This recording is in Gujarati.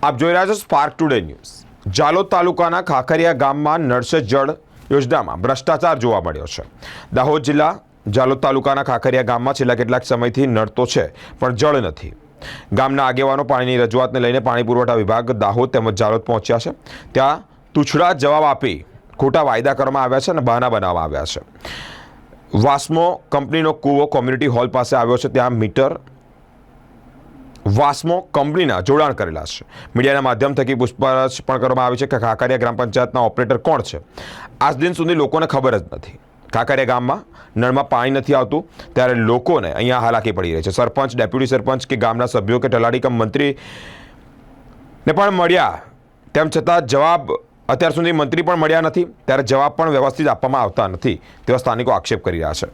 આપ જોઈ રહ્યા છો સ્પાર્ક ટુડે ન્યૂઝ। જાલોદ તાલુકાના ખાખરિયા ગામમાં નળ સે જળ યોજનામાં ભ્રષ્ટાચાર જોવા મળ્યો છે। દાહોદ જિલ્લા જાલોદ તાલુકાના ખાખરિયા ગામમાં છેલ્લા કેટલાક સમયથી નળ તો છે પણ જળ નથી। ગામના આગેવાનો પાણીની રજૂઆતને લઈને પાણી પુરવઠા વિભાગ દાહોદ તેમજ જાલોદ પહોંચ્યા છે। ત્યાં તુછડા જવાબ આપી ખોટા વાયદા કરવામાં આવ્યા છે અને બહાના બનાવવામાં આવ્યા છે। વાસ્મો કંપનીનો કૂવો કોમ્યુનિટી હોલ પાસે આવ્યો છે। ત્યાં મીટર વાસ્મો કંપનીના જોડાણ કરેલા છે। મીડિયાના માધ્યમ થકી પૂછપરછ પણ કરવામાં આવી છે કે ખાખરિયા ગ્રામ પંચાયતના ઓપરેટર કોણ છે। આજ દિન સુધી લોકોને ખબર જ નથી। ખાખરિયા ગામમાં નળમાં પાણી નથી આવતું ત્યારે લોકોને અહીંયા હાલાકી પડી રહી છે। સરપંચ, ડેપ્યુટી સરપંચ કે ગામના સભ્યો કે તલાટી કમ મંત્રીને પણ મળ્યા તેમ છતાં જવાબ અત્યાર સુધી મંત્રી પણ મળ્યા નથી ત્યારે જવાબ પણ વ્યવસ્થિત આપવામાં આવતા નથી તેવા સ્થાનિકો આક્ષેપ કરી રહ્યા છે।